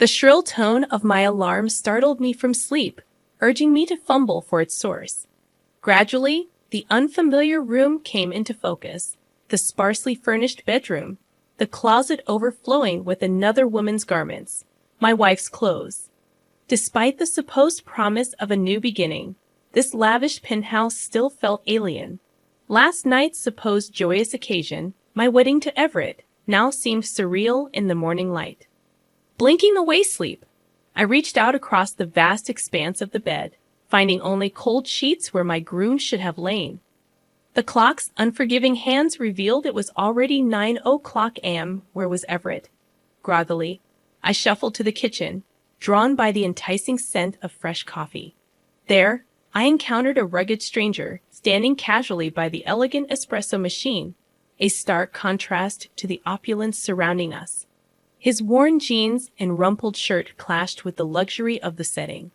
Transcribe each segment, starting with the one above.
The shrill tone of my alarm startled me from sleep, urging me to fumble for its source. Gradually, the unfamiliar room came into focus, the sparsely furnished bedroom, the closet overflowing with another woman's garments, my wife's clothes. Despite the supposed promise of a new beginning, this lavish penthouse still felt alien. Last night's supposed joyous occasion, my wedding to Everett, now seemed surreal in the morning light. Blinking away sleep, I reached out across the vast expanse of the bed, finding only cold sheets where my groom should have lain. The clock's unforgiving hands revealed it was already 9:00 a.m. Where was Everett? Groggily, I shuffled to the kitchen, drawn by the enticing scent of fresh coffee. There, I encountered a rugged stranger, standing casually by the elegant espresso machine, a stark contrast to the opulence surrounding us. His worn jeans and rumpled shirt clashed with the luxury of the setting.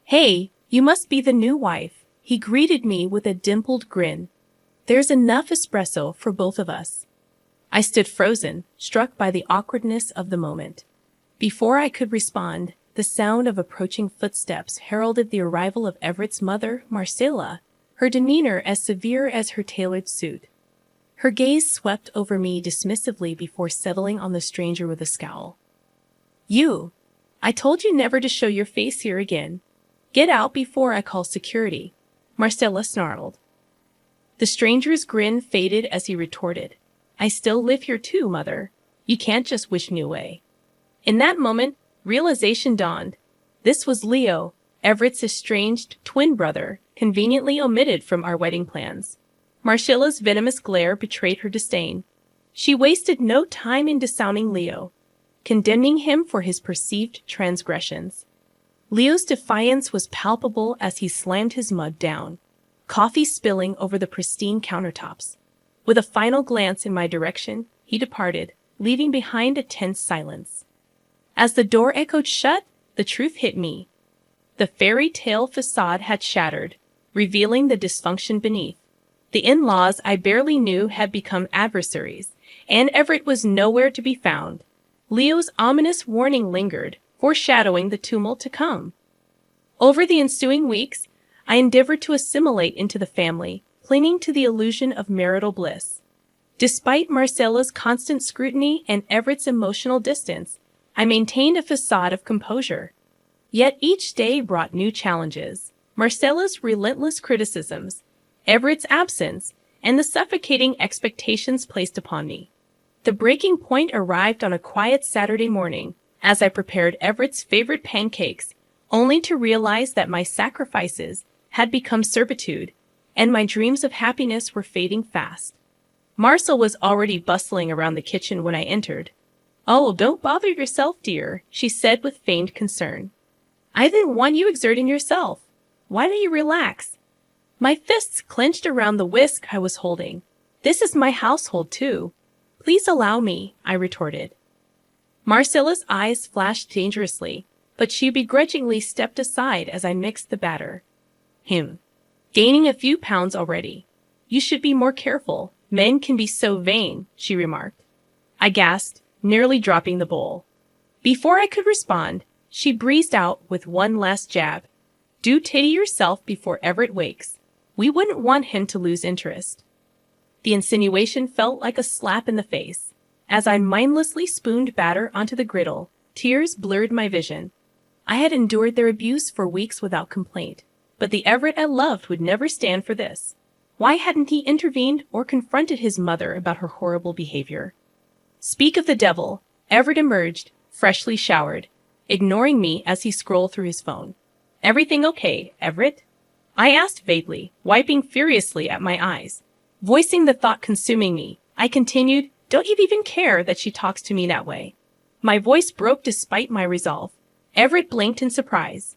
"Hey, you must be the new wife," he greeted me with a dimpled grin. "There's enough espresso for both of us." I stood frozen, struck by the awkwardness of the moment. Before I could respond, the sound of approaching footsteps heralded the arrival of Everett's mother, Marcella, her demeanor as severe as her tailored suit. Her gaze swept over me dismissively before settling on the stranger with a scowl. "You! I told you never to show your face here again. Get out before I call security," Marcella snarled. The stranger's grin faded as he retorted, "I still live here too, mother. You can't just wish me away." In that moment, realization dawned. This was Leo, Everett's estranged twin brother, conveniently omitted from our wedding plans. Marcella's venomous glare betrayed her disdain. She wasted no time in disowning Leo, condemning him for his perceived transgressions. Leo's defiance was palpable as he slammed his mug down, coffee spilling over the pristine countertops. With a final glance in my direction, he departed, leaving behind a tense silence. As the door echoed shut, the truth hit me. The fairy tale facade had shattered, revealing the dysfunction beneath. The in-laws I barely knew had become adversaries, and Everett was nowhere to be found. Leo's ominous warning lingered, foreshadowing the tumult to come. Over the ensuing weeks, I endeavored to assimilate into the family, clinging to the illusion of marital bliss. Despite Marcella's constant scrutiny and Everett's emotional distance, I maintained a facade of composure. Yet each day brought new challenges. Marcella's relentless criticisms, Everett's absence, and the suffocating expectations placed upon me. The breaking point arrived on a quiet Saturday morning, as I prepared Everett's favorite pancakes, only to realize that my sacrifices had become servitude, and my dreams of happiness were fading fast. Marcel was already bustling around the kitchen when I entered. "Oh, don't bother yourself, dear," she said with feigned concern. "I didn't want you exerting yourself. Why don't you relax?" My fists clenched around the whisk I was holding. "This is my household, too. Please allow me," I retorted. Marcella's eyes flashed dangerously, but she begrudgingly stepped aside as I mixed the batter. Gaining a few pounds already. You should be more careful. Men can be so vain," she remarked. I gasped, nearly dropping the bowl. Before I could respond, she breezed out with one last jab. "Do tidy yourself before Everett wakes. We wouldn't want him to lose interest." The insinuation felt like a slap in the face. As I mindlessly spooned batter onto the griddle, tears blurred my vision. I had endured their abuse for weeks without complaint, but the Everett I loved would never stand for this. Why hadn't he intervened or confronted his mother about her horrible behavior? Speak of the devil, Everett emerged, freshly showered, ignoring me as he scrolled through his phone. "Everything okay, Everett?" I asked vaguely, wiping furiously at my eyes. Voicing the thought consuming me, I continued, "Don't you even care that she talks to me that way?" My voice broke despite my resolve. Everett blinked in surprise.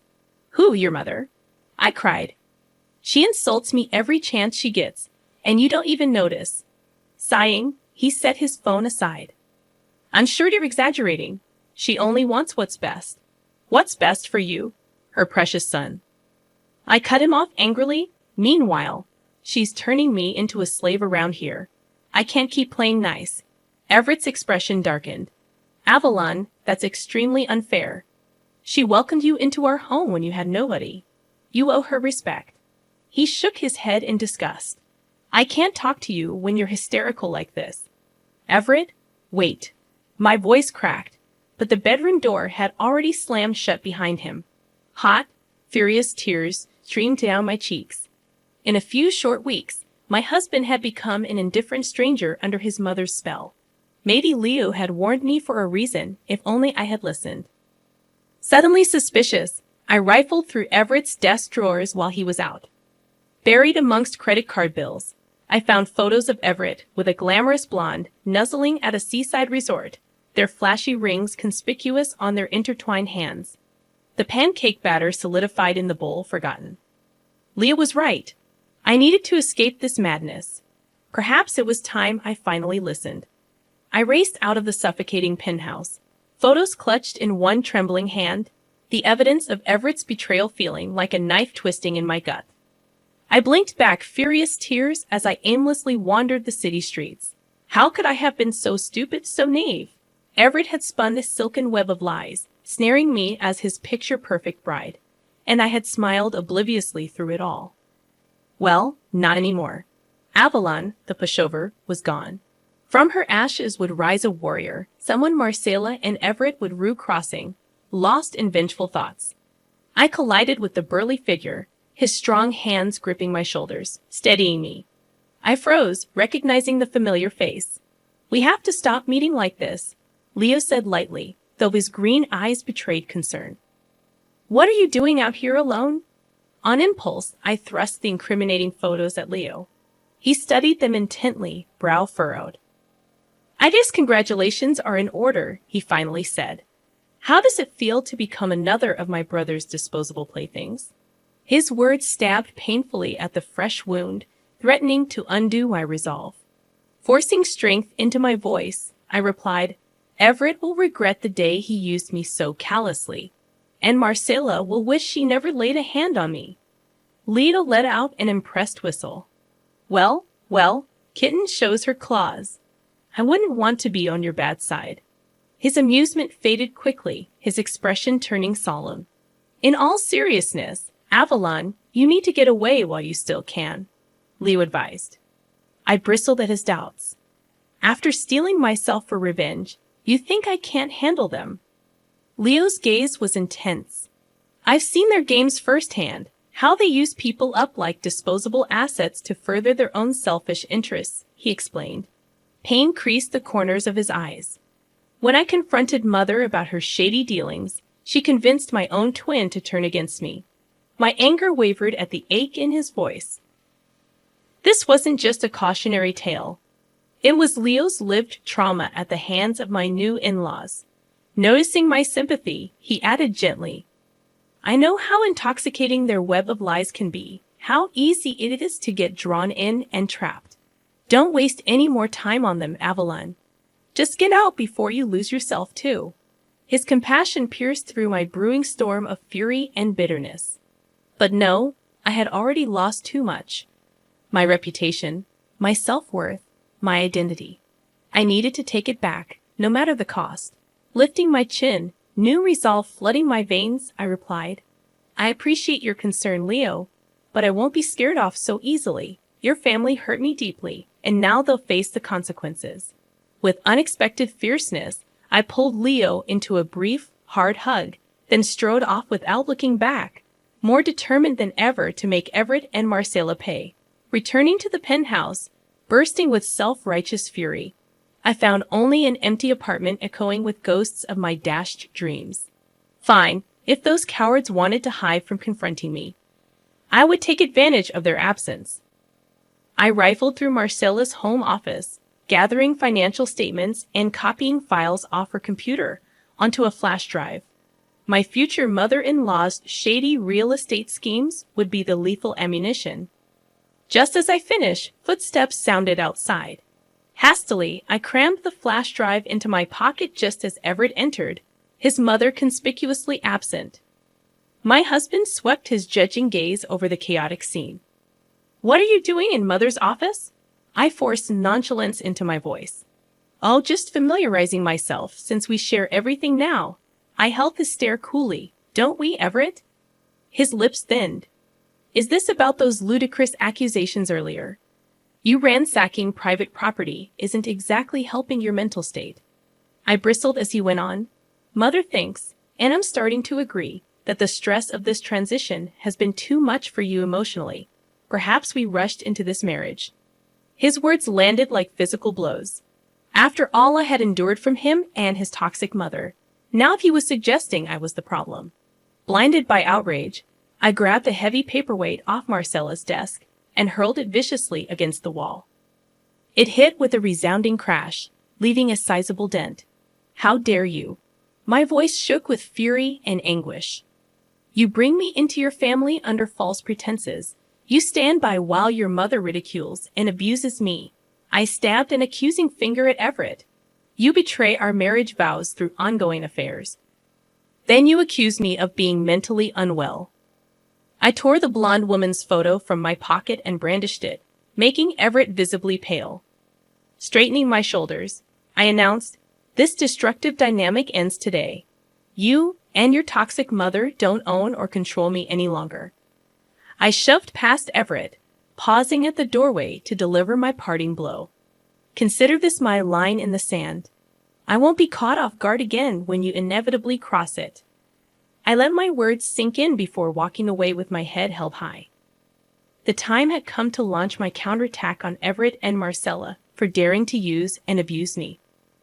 "Who, your mother?" I cried. "She insults me every chance she gets, and you don't even notice." Sighing, he set his phone aside. "I'm sure you're exaggerating. She only wants what's best." "What's best for you, her precious son?" I cut him off angrily. "Meanwhile, she's turning me into a slave around here. I can't keep playing nice." Everett's expression darkened. Avalon, that's extremely unfair. She welcomed you into our home when you had nobody. You owe her respect. He shook his head in disgust. I can't talk to you when you're hysterical like this. Everett, wait. My voice cracked, but the bedroom door had already slammed shut behind him. Hot, furious tears streamed down my cheeks. In a few short weeks, my husband had become an indifferent stranger under his mother's spell. Maybe Leo had warned me for a reason, if only I had listened. Suddenly suspicious, I rifled through Everett's desk drawers while he was out. Buried amongst credit card bills, I found photos of Everett with a glamorous blonde nuzzling at a seaside resort, their flashy rings conspicuous on their intertwined hands. The pancake batter solidified in the bowl forgotten. Leah was right. I needed to escape this madness. Perhaps it was time I finally listened. I raced out of the suffocating penthouse, photos clutched in one trembling hand, the evidence of Everett's betrayal feeling like a knife twisting in my gut. I blinked back furious tears as I aimlessly wandered the city streets. How could I have been so stupid, so naive? Everett had spun this silken web of lies, snaring me as his picture-perfect bride, and I had smiled obliviously through it all. Well, not anymore. Avalon, the pushover, was gone. From her ashes would rise a warrior, someone Marcella and Everett would rue crossing, lost in vengeful thoughts. I collided with the burly figure, his strong hands gripping my shoulders, steadying me. I froze, recognizing the familiar face. We have to stop meeting like this, Leo said lightly, though his green eyes betrayed concern. What are you doing out here alone? On impulse, I thrust the incriminating photos at Leo. He studied them intently, brow furrowed. I guess congratulations are in order, he finally said. How does it feel to become another of my brother's disposable playthings? His words stabbed painfully at the fresh wound, threatening to undo my resolve. Forcing strength into my voice, I replied, Everett will regret the day he used me so callously, and Marcella will wish she never laid a hand on me. Lita let out an impressed whistle. Well, kitten shows her claws. I wouldn't want to be on your bad side. His amusement faded quickly, his expression turning solemn. In all seriousness, Avalon, you need to get away while you still can, Leo advised. I bristled at his doubts. After steeling myself for revenge, you think I can't handle them? Leo's gaze was intense. I've seen their games firsthand, how they use people up like disposable assets to further their own selfish interests, he explained. Pain creased the corners of his eyes. When I confronted Mother about her shady dealings, she convinced my own twin to turn against me. My anger wavered at the ache in his voice. This wasn't just a cautionary tale. It was Leo's lived trauma at the hands of my new in-laws. Noticing my sympathy, he added gently, I know how intoxicating their web of lies can be, how easy it is to get drawn in and trapped. Don't waste any more time on them, Avalon. Just get out before you lose yourself, too. His compassion pierced through my brewing storm of fury and bitterness. But no, I had already lost too much. My reputation, my self-worth, my identity. I needed to take it back, no matter the cost. Lifting my chin, new resolve flooding my veins, I replied, I appreciate your concern, Leo, but I won't be scared off so easily. Your family hurt me deeply, and now they'll face the consequences. With unexpected fierceness, I pulled Leo into a brief, hard hug, then strode off without looking back, more determined than ever to make Everett and Marcella pay. Returning to the penthouse, bursting with self-righteous fury, I found only an empty apartment echoing with ghosts of my dashed dreams. Fine, if those cowards wanted to hide from confronting me, I would take advantage of their absence. I rifled through Marcella's home office, gathering financial statements and copying files off her computer onto a flash drive. My future mother-in-law's shady real estate schemes would be the lethal ammunition. Just as I finished, footsteps sounded outside. Hastily, I crammed the flash drive into my pocket just as Everett entered, his mother conspicuously absent. My husband swept his judging gaze over the chaotic scene. What are you doing in Mother's office? I forced nonchalance into my voice. Oh, just familiarizing myself since we share everything now. I held his stare coolly. Don't we, Everett? His lips thinned. Is this about those ludicrous accusations earlier? You ransacking private property isn't exactly helping your mental state. I bristled as he went on. Mother thinks, and I'm starting to agree, that the stress of this transition has been too much for you emotionally. Perhaps we rushed into this marriage. His words landed like physical blows. After all I had endured from him and his toxic mother, now he was suggesting I was the problem. Blinded by outrage, I grabbed a heavy paperweight off Marcella's desk and hurled it viciously against the wall. It hit with a resounding crash, leaving a sizable dent. How dare you? My voice shook with fury and anguish. You bring me into your family under false pretenses. You stand by while your mother ridicules and abuses me. I stabbed an accusing finger at Everett. You betray our marriage vows through ongoing affairs. Then you accuse me of being mentally unwell. I tore the blonde woman's photo from my pocket and brandished it, making Everett visibly pale. Straightening my shoulders, I announced, this destructive dynamic ends today. You and your toxic mother don't own or control me any longer. I shoved past Everett, pausing at the doorway to deliver my parting blow. Consider this my line in the sand. I won't be caught off guard again when you inevitably cross it. I let my words sink in before walking away with my head held high. The time had come to launch my counterattack on Everett and Marcella for daring to use and abuse me.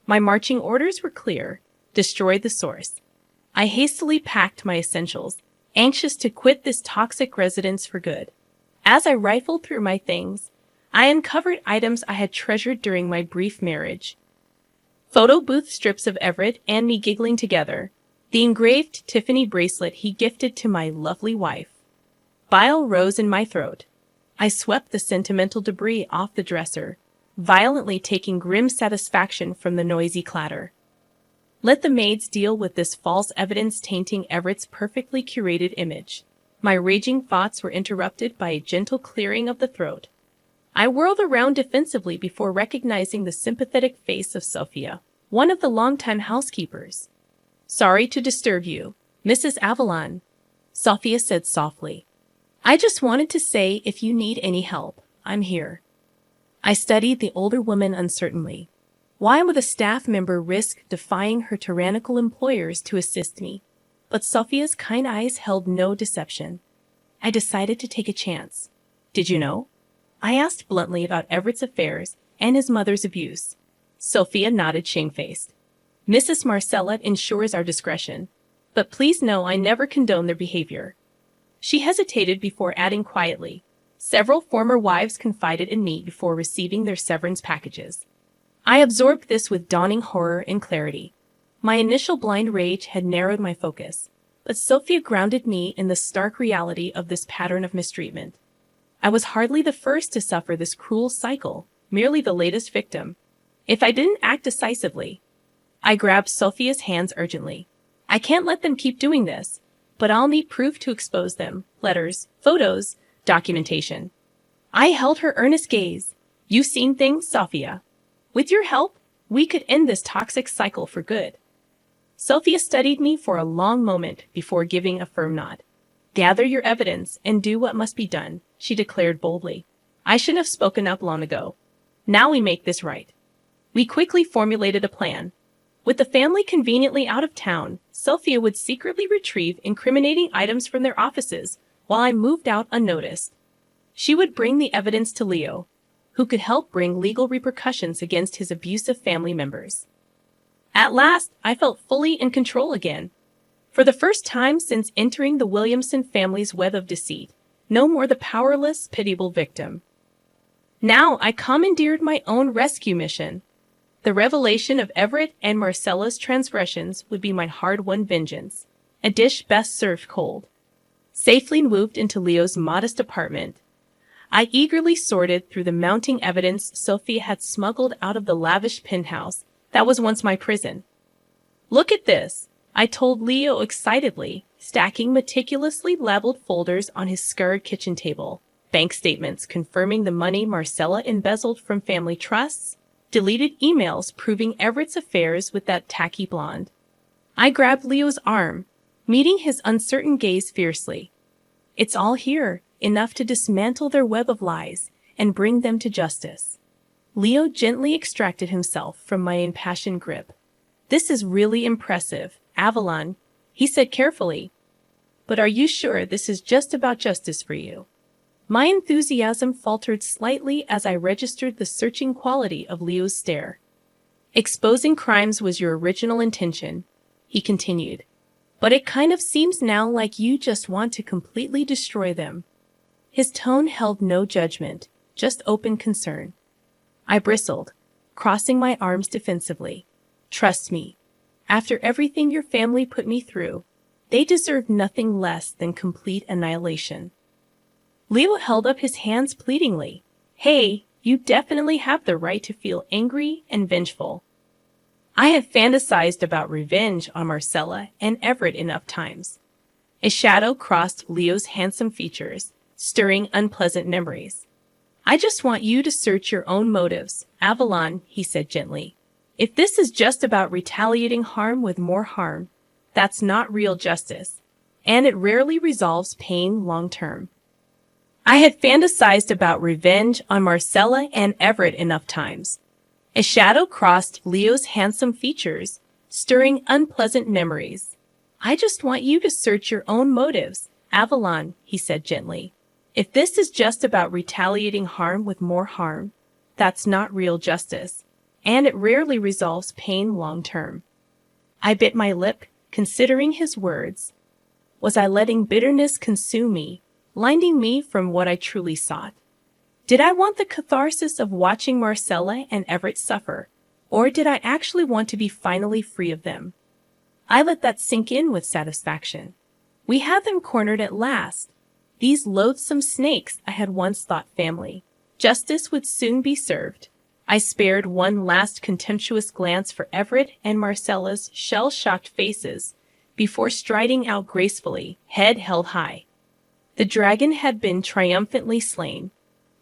My marching orders were clear: destroy the source. I hastily packed my essentials, anxious to quit this toxic residence for good. As I rifled through my things, I uncovered items I had treasured during my brief marriage. Photo booth strips of Everett and me giggling together, the engraved Tiffany bracelet he gifted to my lovely wife. Bile rose in my throat. I swept the sentimental debris off the dresser, violently taking grim satisfaction from the noisy clatter. Let the maids deal with this false evidence tainting Everett's perfectly curated image. My raging thoughts were interrupted by a gentle clearing of the throat. I whirled around defensively before recognizing the sympathetic face of Sophia, one of the longtime housekeepers. Sorry to disturb you, Mrs. Avalon, Sophia said softly. I just wanted to say if you need any help, I'm here. I studied the older woman uncertainly. Why would a staff member risk defying her tyrannical employers to assist me? But Sophia's kind eyes held no deception. I decided to take a chance. Did you know? I asked bluntly about Everett's affairs and his mother's abuse. Sophia nodded shamefaced. Mrs. Marcella ensures our discretion, but please know I never condone their behavior. She hesitated before adding quietly, several former wives confided in me before receiving their severance packages. I absorbed this with dawning horror and clarity. My initial blind rage had narrowed my focus, but Sophia grounded me in the stark reality of this pattern of mistreatment. I was hardly the first to suffer this cruel cycle, merely the latest victim. If I didn't act decisively, I grabbed Sophia's hands urgently. I can't let them keep doing this, but I'll need proof to expose them: letters, photos, documentation. I held her earnest gaze. You've seen things, Sophia. With your help, we could end this toxic cycle for good. Sophia studied me for a long moment before giving a firm nod. Gather your evidence and do what must be done, she declared boldly. I should have spoken up long ago. Now we make this right. We quickly formulated a plan. With the family conveniently out of town, Sophia would secretly retrieve incriminating items from their offices while I moved out unnoticed. She would bring the evidence to Leo, who could help bring legal repercussions against his abusive family members. At last, I felt fully in control again. For the first time since entering the Williamson family's web of deceit, no more the powerless, pitiable victim. Now I commandeered my own rescue mission. The revelation of Everett and Marcella's transgressions would be my hard-won vengeance, a dish best served cold. Safely moved into Leo's modest apartment, I eagerly sorted through the mounting evidence Sophia had smuggled out of the lavish penthouse that was once my prison. Look at this, I told Leo excitedly, stacking meticulously labeled folders on his scoured kitchen table. Bank statements confirming the money Marcella embezzled from family trusts, deleted emails proving Everett's affairs with that tacky blonde. I grabbed Leo's arm, meeting his uncertain gaze fiercely. It's all here, enough to dismantle their web of lies and bring them to justice. Leo gently extracted himself from my impassioned grip. This is really impressive, Avalon, he said carefully. But are you sure this is just about justice for you? My enthusiasm faltered slightly as I registered the searching quality of Leo's stare. Exposing crimes was your original intention, he continued. But it kind of seems now like you just want to completely destroy them. His tone held no judgment, just open concern. I bristled, crossing my arms defensively. Trust me, after everything your family put me through, they deserve nothing less than complete annihilation. Leo held up his hands pleadingly. Hey, you definitely have the right to feel angry and vengeful. I have fantasized about revenge on Marcella and Everett enough times. A shadow crossed Leo's handsome features, stirring unpleasant memories. I just want you to search your own motives, Avalon, he said gently. If this is just about retaliating harm with more harm, that's not real justice, and it rarely resolves pain long term. I had fantasized about revenge on Marcella and Everett enough times. A shadow crossed Leo's handsome features, stirring unpleasant memories. I just want you to search your own motives, Avalon, he said gently. If this is just about retaliating harm with more harm, that's not real justice, and it rarely resolves pain long term. I bit my lip, considering his words. Was I letting bitterness consume me, blinding me from what I truly sought? Did I want the catharsis of watching Marcella and Everett suffer, or did I actually want to be finally free of them? I let that sink in with satisfaction. We had them cornered at last. These loathsome snakes I had once thought family. Justice would soon be served. I spared one last contemptuous glance for Everett and Marcella's shell-shocked faces before striding out gracefully, head held high. The dragon had been triumphantly slain.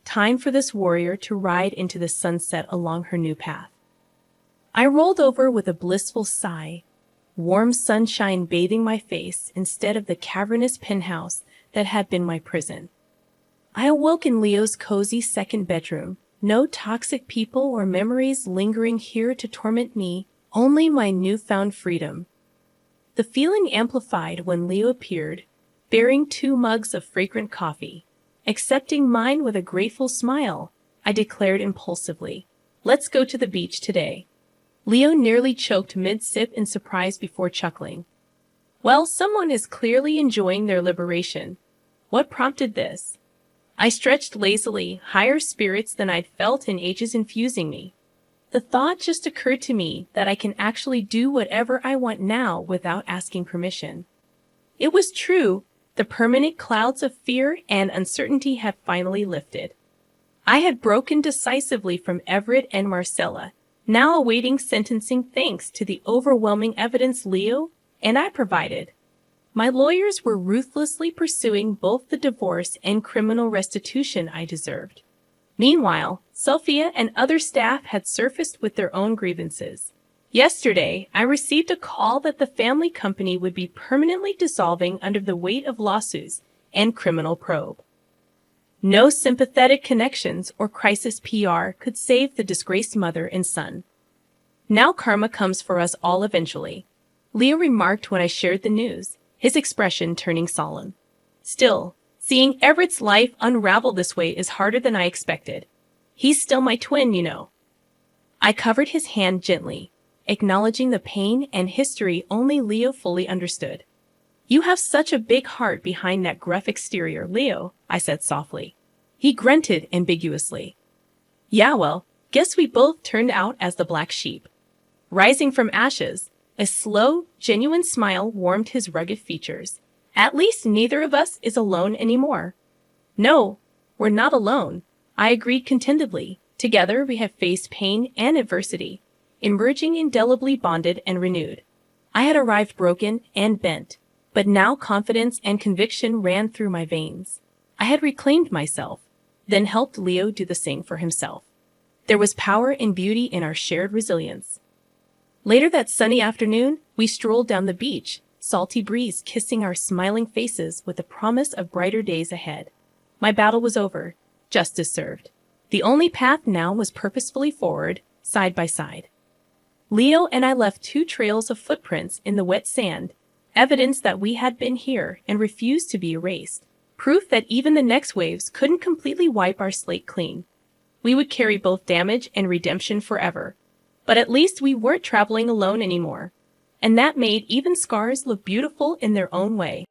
Time for this warrior to ride into the sunset along her new path. I rolled over with a blissful sigh, warm sunshine bathing my face instead of the cavernous penthouse that had been my prison. I awoke in Leo's cozy second bedroom. No toxic people or memories lingering here to torment me, only my newfound freedom. The feeling amplified when Leo appeared, bearing 2 mugs of fragrant coffee. Accepting mine with a grateful smile, I declared impulsively, "Let's go to the beach today." Leo nearly choked mid-sip in surprise before chuckling. Well, someone is clearly enjoying their liberation. What prompted this? I stretched lazily, higher spirits than I'd felt in ages infusing me. The thought just occurred to me that I can actually do whatever I want now without asking permission. It was true, the permanent clouds of fear and uncertainty had finally lifted. I had broken decisively from Everett and Marcella, now awaiting sentencing thanks to the overwhelming evidence Leo and I provided. My lawyers were ruthlessly pursuing both the divorce and criminal restitution I deserved. Meanwhile, Sophia and other staff had surfaced with their own grievances. Yesterday, I received a call that the family company would be permanently dissolving under the weight of lawsuits and criminal probe. No sympathetic connections or crisis PR could save the disgraced mother and son. Now karma comes for us all eventually, Leo remarked when I shared the news, his expression turning solemn. Still, seeing Everett's life unravel this way is harder than I expected. He's still my twin, you know. I covered his hand gently, acknowledging the pain and history only Leo fully understood. You have such a big heart behind that gruff exterior, Leo, I said softly. He grunted ambiguously. Yeah, well, guess we both turned out as the black sheep. Rising from ashes, a slow, genuine smile warmed his rugged features. At least neither of us is alone anymore. No, we're not alone, I agreed contentedly. Together we have faced pain and adversity, emerging indelibly bonded and renewed. I had arrived broken and bent, but now confidence and conviction ran through my veins. I had reclaimed myself, then helped Leo do the same for himself. There was power and beauty in our shared resilience. Later that sunny afternoon, we strolled down the beach, salty breeze kissing our smiling faces with the promise of brighter days ahead. My battle was over, justice served. The only path now was purposefully forward, side by side. Leo and I left 2 trails of footprints in the wet sand, evidence that we had been here and refused to be erased. Proof that even the next waves couldn't completely wipe our slate clean. We would carry both damage and redemption forever. But at least we weren't traveling alone anymore. And that made even scars look beautiful in their own way.